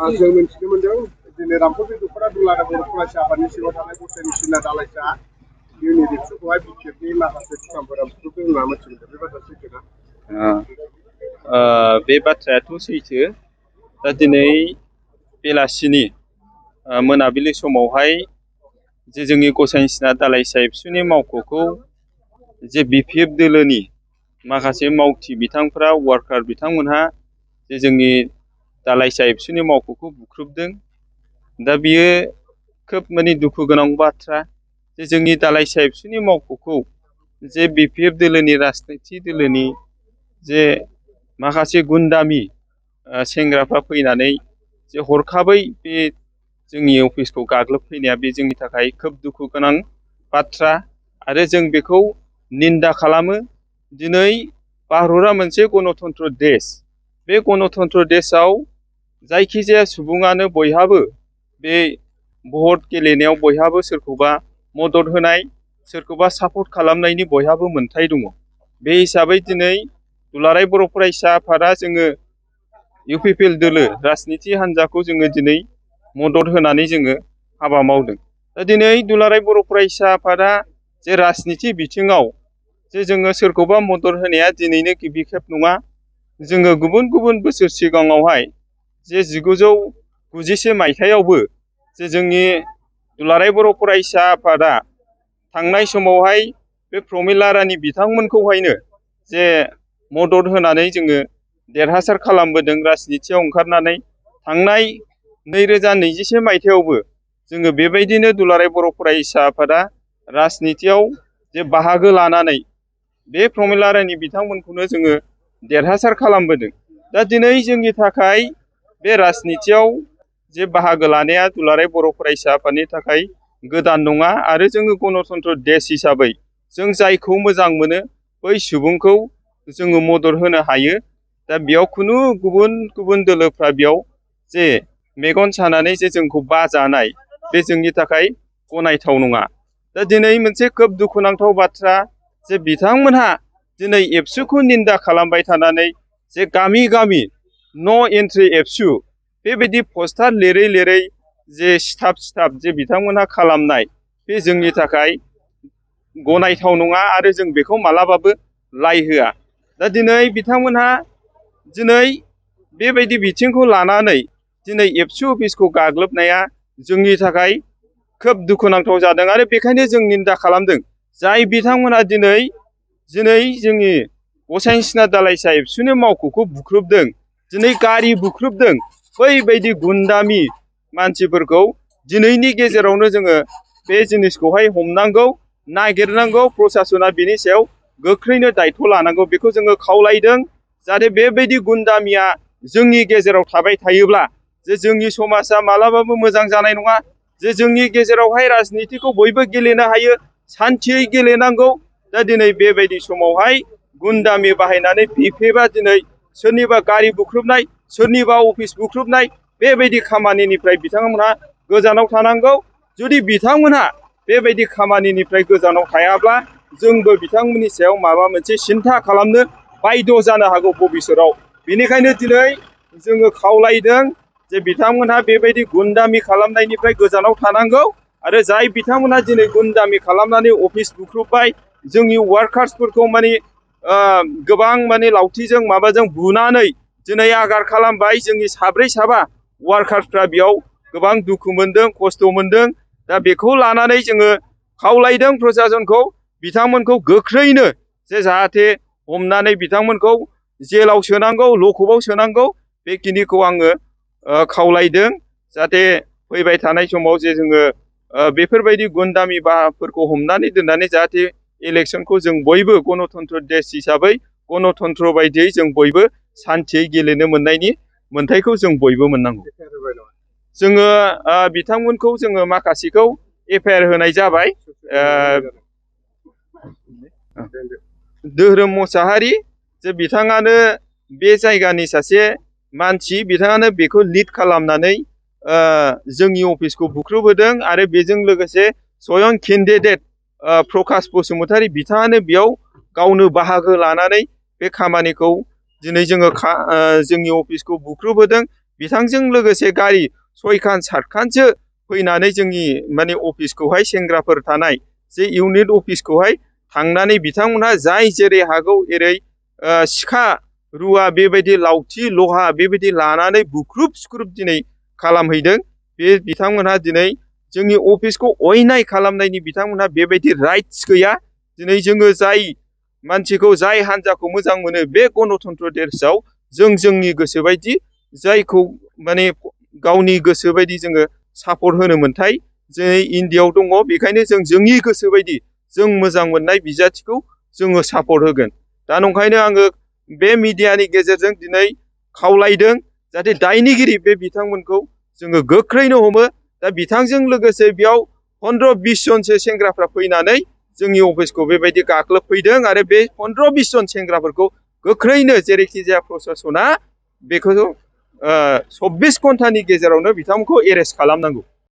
जों मिथिनो मोनदों दिनै रामफल दख'रा दुलाराय बर' फरायसा आफादनि सिङाव थानाय गसाइनि सिना दालाइसा इउनिट एबसुखौहाय बिटिएफनि माखासे फुंखाफोरा बुख्रुबदों होनना मिथिनो मोनदों। बे बाथ्राया सैथोना? बे बाथ्रायाथ' सैथो। दा दिनै बेलासिनि मोनाबिलि समावहाय जे जोंनि गसाइनि सिना दालाइसा एबसुनि मावख'खौ जे बिपिएफ दोलोनि माखासे मावथि बिथांफ्रा वार्कार बिथांमोनहा जे जोंनि दालाइसा एबसुनि मावख'खौ बुख्रुबदों। दा बियो खोब दुखु गोनां बाथ्रा जे जोंनि दालाइसा एबसुनि मावख'खौ जे बिपिएफ दोलोनि राजनिथि दोलोनि जे माखासे गुन्दामि सेंग्राफ्रा फैनानै जे हरखाबै बे जोंनि अफिसखौ गाग्लोबफैनाया बे जोंनि थाखाय खोब दुखु गोनां बाथ्रा आरो जों बेखौ निन्दा खालामो। दिनै भारतआ मोनसे गणतन्त्र देश। बे गणतन्त्र देशआव जायखिजाया सुबुङानो बयहाबो बे भट गेलेनायाव बयहाबो सोरखौबा मदद होनाय सोरखौबा सापर्ट खालामनायनि बयहाबो मोन्थाय दङ। बे हिसाबै दिनै दुलाराय बर' फरायसा आफादा जोङो इउपिपिएल दोलो राजनिथि हान्जाखौ जोङो दिनै मदद होनानै जोङो हाबा मावदों। दा दिनै दुलाराय बर' फरायसा आफादा जे राजनिथि बिथिङाव जे जोङो सोरखौबा मदद होनाया दिनैनो गिबि खेब नङा। जोङो गुबुन गुबुन बोसोर सिगाङावहाय जे 1991 मायथाइयावबो जे जोंनि दुलाराय बर' फरायसा आफादा थांनाय समावहाय बे प्रमिला रानि बिथांमोनखौहायनो जे मदद होनानै जोङो देरहासार खालामबोदों राजनिथियाव ओंखारनानै। थांनाय 2021 मायथाइयावबो जोङो बेबायदिनो दुलाराय बर' फरायसा आफादा राजनिथियाव जे बाहागो लानानै बे प्रमिला रानि बिथांमोनखौनो जोङो देरहासार खालामबोदों। दा दिनै जोंनि थाखाय बे राजनिथियाव जे बाहागो लानाया दुलाराय बर' फरायसा आफादनि थाखाय गोदान नङा आरो जोङो गणतन्त्र देश हिसाबै जों जायखौ मोजां मोनो बै सुबुंखौ जोङो मदद होनो हायो। दा बेयाव खुनु गुबुन गुबुन दोलोफ्रा बेयाव जे मेगन सानानै जे जोंखौ बाजानाय बे जोंनि थाखाय गनायथाव नङा। दा दिनै मोनसे खोब दुखुनांथाव बाथ्रा जे बिथांमोनहा दिनै एबसुखौ निन्दा खालामबाय थानानै जे गामि गामि नो एन्ट्रि एबसु बेबायदि पस्टार लिरै लिरै जे सिथाब जे बिथांमोनहा खालामनाय बे जोंनि थाखाय गनायथाव नङा आरो जों बेखौ मालाबाबो लाइ होआ। दा दिनै बिथांमोनहा दिनै बेबायदि बिथिंखौ लानानै दिनै एबसु अफिसखौ गाग्लोबनाया जोंनि थाखाय खोब दुखुनांथाव जादों आरो बेखायनो जों निन्दा खालामदों। जाय बिथांमोनहा दिनै जोंनि गसाइनि सिना दालाइसा एबसुनि मावख'खौ बुख्रुबदों, दिनै गारि बुख्रुबदों, बैबायदि गुन्दामि मानसिफोरखौ दिनैनि गेजेरावनो जोङो बे जिनिसखौहाय हमनांगौ, नागिरनांगौ। प्रसासना बिनि सायाव गोख्रैनो दायथ' लानांगौ बेखौ जोङो खावलायदों। जाहाथे बेबायदि गुन्दामिया जोंनि गेजेराव थाबाय थायोब्ला जे जोंनि समाजा मालाबाबो मोजां जानाय नङा। जे जोंनि गेजेरावहाय राजनितिखौ बयबो गेलेनो हायो, सान्थियै गेलेनांगौ। दा दिनै बेबायदि समावहाय गुन्दामि बाहायनानै बिपिएफआ दिनै सोरनिबा गारि बुख्रुबनाय, सोरनिबा अफिस बुख्रुबनाय बेबायदि खामानिनिफ्राय बिथांमोनहा गोजानाव थानांगौ। जुदि बिथांमोनहा बेबायदि खामानिनिफ्राय गोजानाव थायाब्ला जोंबो बिथांमोननि सायाव माबा मोनसे सिन्था खालामनो बायद' जानो हागौ भबिसतआव। बेनिखायनो दिनै जोङो खावलायदों जे बिथांमोनहा बेबायदि गुन्दामि खालामनायनिफ्राय गोजानाव थानांगौ आरो जाय बिथांमोनहा दिनै गुन्दामि खालामनानै अफिस बुख्रुबबाय, जोंनि वार्कार्सफोरखौ गोबां लावथिजों माबाजों बुनानै दिनै आघात खालामबाय। जोंनि साब्रै साबा वार्कार्सफ्रा बेयाव गोबां दुखु मोनदों, खस्थ' मोनदों। दा बेखौ लानानै जोङो खावलायदों प्रसासनखौ बिथांमोनखौ गोख्रैनो जे जाहाथे हमनानै बिथांमोनखौ जेलाव सोनांगौ, लकआपआव सोनांगौ बेखिनिखौ आङो खावलायदों। जाहाथे फैबाय थानाय समाव जे जोङो बेफोरबायदि गुन्दामि बाहाफोरखौ हमनानै दोननानै जाहाथे इलेक्सनखौ जों बयबो गणतन्त्र देश हिसाबै गणतन्त्र बायदियै जों बयबो सान्थियै गेलेनो मोननायनि मोन्थायखौ जों बयबो मोननांगौ। जोङो बिथांमोनखौ जोङो माखासेखौ एफआइआर होनाय जाबाय। धोरोम मुसाहारि जे बिथाङानो बे जायगानि सासे मानसि, बिथाङानो बेखौ लिड खालामनानै जोंनि अफिसखौ बुख्रुबहोदों आरो बेजों लोगोसे स्वयं केन्डिडेट प्रकाश बसुमतारी बिथाङानो बेयाव गावनो बाहागो लानानै बे खामानिखौ दिनै जोङो जोंनि अफिसखौ बुख्रुबहोदों। बिथांजों लोगोसे गारि 6खान 7खानसो फैनानै जोंनि माने अफिसखौहाय सेंग्राफोर थानाय जे इउनिट अफिसखौहाय थांनानै बिथांमोनहा जाय जेरै हागौ एरै सिखा रुवा बेबायदि लावथि लहा बेबायदि लानानै बुख्रुब सुख्रुब दिनै खालामहैदों। बे बिथांमोनहा दिनै जोंनि अफिसखौ अयनाय खालामनायनि बिथांमोनहा बेबायदि राइट्स गैया। दिनै जोङो जाय मानसिखौ जाय हान्जाखौ मोजां मोनो बे गणतन्त्र देशआव जों जोंनि गोसोबायदि जायखौ माने गावनि गोसोबायदि जोङो सापर्ट होनो मोनथाय जों इन्डियाआव दङ। बेखायनो जों जोंनि गोसोबायदि जों मोजां मोननाय बिजाथिखौ जोङो सापर्ट होगोन। दा नंखायनो आङो बे मिडियानि गेजेरजों दिनै खावलायदों जाहाथे दायनिगिरि बे बिथांमोनखौ जोङो गोख्रैनो हमो। दा बिथांजों लोगोसे बेयाव 15-20 जनसो सेंग्राफ्रा फैनानै जोंनि अफिसखौ बेबायदि गाग्लोबफैदों आरो बे 15-20 जन सेंग्राफोरखौ गोख्रैनो जेरैखि जाया प्रसासना बेखौ 24 घन्टानि गेजेरावनो बिथांमोनखौ एरेस्ट खालामनांगौ।